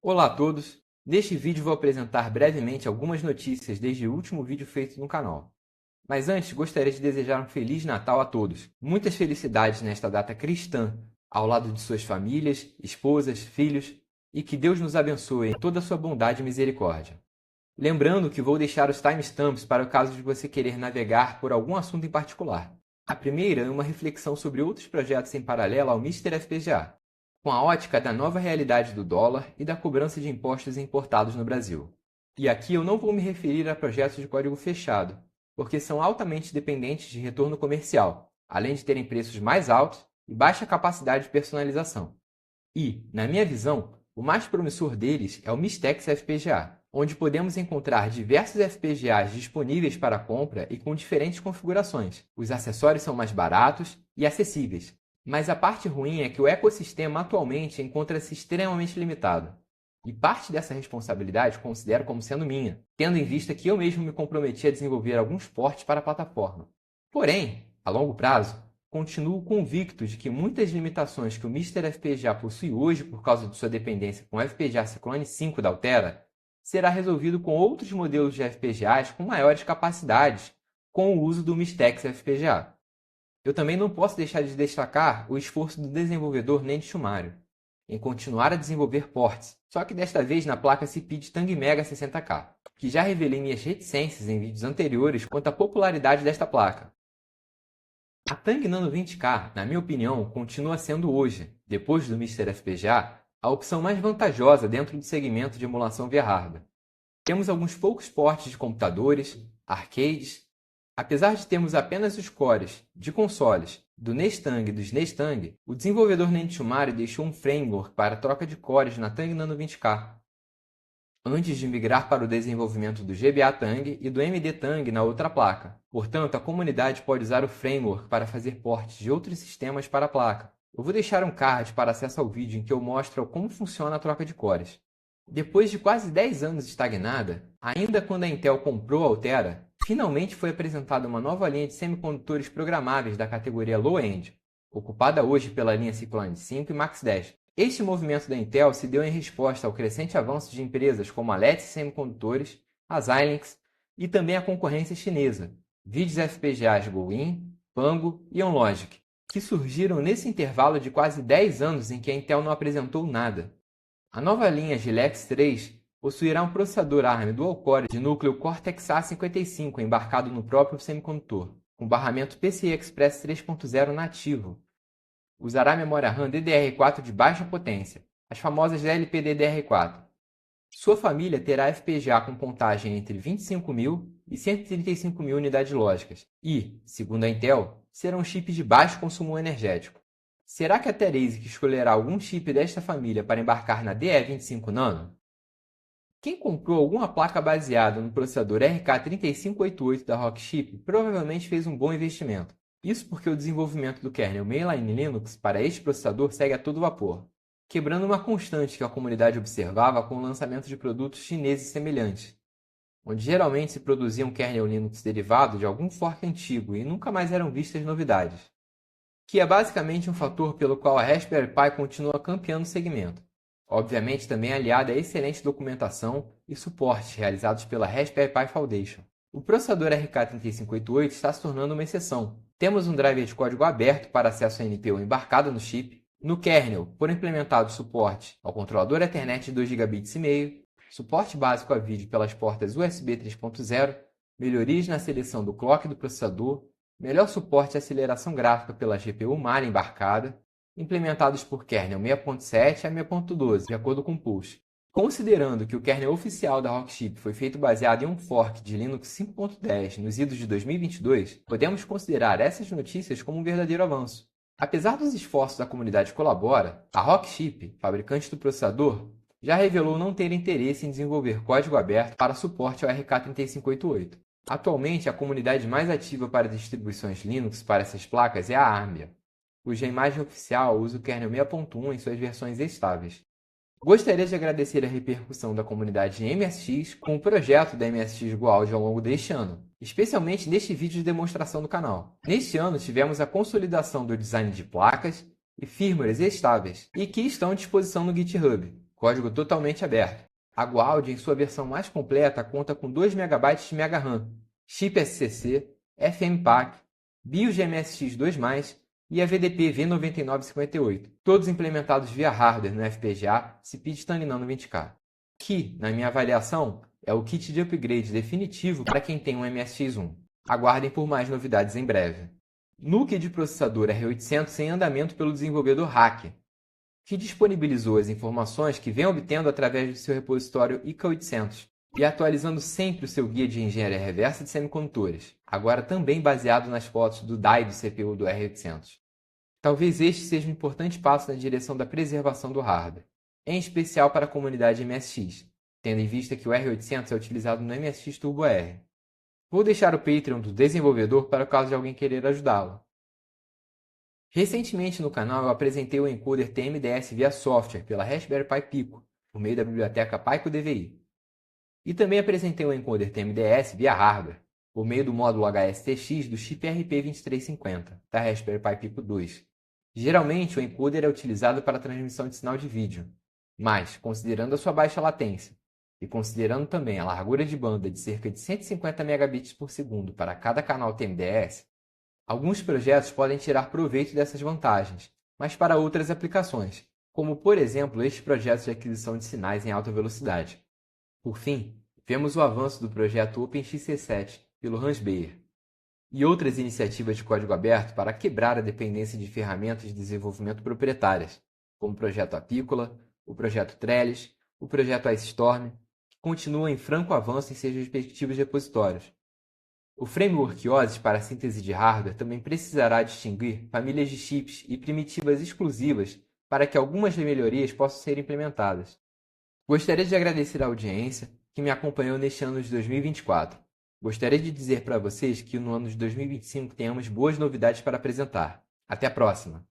Olá a todos! Neste vídeo vou apresentar brevemente algumas notícias desde o último vídeo feito no canal. Mas antes, gostaria de desejar um Feliz Natal a todos. Muitas felicidades nesta data cristã, ao lado de suas famílias, esposas, filhos, e que Deus nos abençoe em toda a sua bondade e misericórdia. Lembrando que vou deixar os timestamps para o caso de você querer navegar por algum assunto em particular. A primeira é uma reflexão sobre outros projetos em paralelo ao Mr. FPGA, com a ótica da nova realidade do dólar e da cobrança de impostos importados no Brasil. E aqui eu não vou me referir a projetos de código fechado, porque são altamente dependentes de retorno comercial, além de terem preços mais altos e baixa capacidade de personalização. E, na minha visão, o mais promissor deles é o Mistex FPGA, onde podemos encontrar diversos FPGAs disponíveis para compra e com diferentes configurações. Os acessórios são mais baratos e acessíveis, mas a parte ruim é que o ecossistema atualmente encontra-se extremamente limitado. E parte dessa responsabilidade considero como sendo minha, tendo em vista que eu mesmo me comprometi a desenvolver alguns ports para a plataforma. Porém, a longo prazo, continuo convicto de que muitas limitações que o Mr. FPGA possui hoje por causa de sua dependência com o FPGA Cyclone 5 da Altera, será resolvido com outros modelos de FPGAs com maiores capacidades, com o uso do Mistex FPGA. Eu também não posso deixar de destacar o esforço do desenvolvedor Nende Shumaru em continuar a desenvolver ports, só que desta vez na placa CPID Tangmega 60K, que já revelei minhas reticências em vídeos anteriores quanto à popularidade desta placa. A Tang Nano 20K, na minha opinião, continua sendo hoje, depois do Mr. FPGA, a opção mais vantajosa dentro do segmento de emulação via hardware. Temos alguns poucos ports de computadores, arcades. Apesar de termos apenas os cores de consoles do Nestang e do SNEStang, o desenvolvedor Nende Shumaru deixou um framework para troca de cores na Tang Nano 20K, antes de migrar para o desenvolvimento do GBA Tang e do MD Tang na outra placa. Portanto, a comunidade pode usar o framework para fazer portes de outros sistemas para a placa. Eu vou deixar um card para acesso ao vídeo em que eu mostro como funciona a troca de cores. Depois de quase 10 anos estagnada, ainda quando a Intel comprou a Altera, finalmente foi apresentada uma nova linha de semicondutores programáveis da categoria Low-End, ocupada hoje pela linha Cyclone 5 e Max 10. Este movimento da Intel se deu em resposta ao crescente avanço de empresas como a Lattice Semicondutores, a Xilinx e também a concorrência chinesa, vídeos FPGAs Goin, Pango e OnLogic, que surgiram nesse intervalo de quase 10 anos em que a Intel não apresentou nada. A nova linha Gilex 3 possuirá um processador ARM dual-core de núcleo Cortex-A55 embarcado no próprio semicondutor, com barramento PCI Express 3.0 nativo. Usará memória RAM DDR4 de baixa potência, as famosas LPDDR4. Sua família terá FPGA com contagem entre 25.000 e 135.000 unidades lógicas e, segundo a Intel, serão chips de baixo consumo energético. Será que a Therese escolherá algum chip desta família para embarcar na DE25 Nano? Quem comprou alguma placa baseada no processador RK3588 da Rockchip provavelmente fez um bom investimento. Isso porque o desenvolvimento do kernel Mainline Linux para este processador segue a todo vapor, quebrando uma constante que a comunidade observava com o lançamento de produtos chineses semelhantes, onde geralmente se produzia um kernel Linux derivado de algum fork antigo e nunca mais eram vistas novidades, que é basicamente um fator pelo qual a Raspberry Pi continua campeando o segmento, obviamente também aliada a excelente documentação e suporte realizados pela Raspberry Pi Foundation. O processador RK3588 está se tornando uma exceção. Temos um driver de código aberto para acesso a NPU embarcado no chip. No kernel, foram implementados suporte ao controlador Ethernet de 2,5 GB, suporte básico a vídeo pelas portas USB 3.0, melhorias na seleção do clock do processador, melhor suporte à aceleração gráfica pela GPU Mali embarcada, implementados por kernel 6.7 a 6.12, de acordo com o Pulse. Considerando que o kernel oficial da Rockchip foi feito baseado em um fork de Linux 5.10 nos idos de 2022, podemos considerar essas notícias como um verdadeiro avanço. Apesar dos esforços da comunidade Colabora, a Rockchip, fabricante do processador, já revelou não ter interesse em desenvolver código aberto para suporte ao RK3588. Atualmente, a comunidade mais ativa para distribuições Linux para essas placas é a Armia, cuja imagem oficial usa o kernel 6.1 em suas versões estáveis. Gostaria de agradecer a repercussão da comunidade MSX com o projeto da MSX Go Audio ao longo deste ano, especialmente neste vídeo de demonstração do canal. Neste ano tivemos a consolidação do design de placas e firmwares estáveis e que estão à disposição no GitHub. código totalmente aberto. A Gualdi, em sua versão mais completa, conta com 2 MB de Mega RAM, chip SCC, FMPAC, BIOS GMSX2+, e a VDP V9958, todos implementados via hardware no FPGA Speedstang Nano 20K, que, na minha avaliação, é o kit de upgrade definitivo para quem tem um MSX1. Aguardem por mais novidades em breve. NUC de processador R800 em andamento pelo desenvolvedor Hacker, que disponibilizou as informações que vem obtendo através do seu repositório ICA800 e atualizando sempre o seu guia de engenharia reversa de semicondutores, agora também baseado nas fotos do DAI do CPU do R800. Talvez este seja um importante passo na direção da preservação do hardware, em especial para a comunidade MSX, tendo em vista que o R800 é utilizado no MSX Turbo R. Vou deixar o Patreon do desenvolvedor para o caso de alguém querer ajudá-lo. Recentemente no canal eu apresentei o encoder TMDS via software pela Raspberry Pi Pico, por meio da biblioteca Pico DVI. E também apresentei o encoder TMDS via hardware, por meio do módulo HSTX do chip RP2350, da Raspberry Pi Pico 2. Geralmente o encoder é utilizado para a transmissão de sinal de vídeo, mas, considerando a sua baixa latência, e considerando também a largura de banda de cerca de 150 megabits por segundo para cada canal TMDS, alguns projetos podem tirar proveito dessas vantagens, mas para outras aplicações, como por exemplo estes projetos de aquisição de sinais em alta velocidade. Por fim, vemos o avanço do projeto OpenXC7 pelo Hans Beyer e outras iniciativas de código aberto para quebrar a dependência de ferramentas de desenvolvimento proprietárias, como o projeto Apícola, o projeto Trellis, o projeto IceStorm, que continuam em franco avanço em seus respectivos repositórios. O framework OSIS para síntese de hardware também precisará distinguir famílias de chips e primitivas exclusivas para que algumas melhorias possam ser implementadas. Gostaria de agradecer a audiência que me acompanhou neste ano de 2024. Gostaria de dizer para vocês que no ano de 2025 tenhamos boas novidades para apresentar. Até a próxima!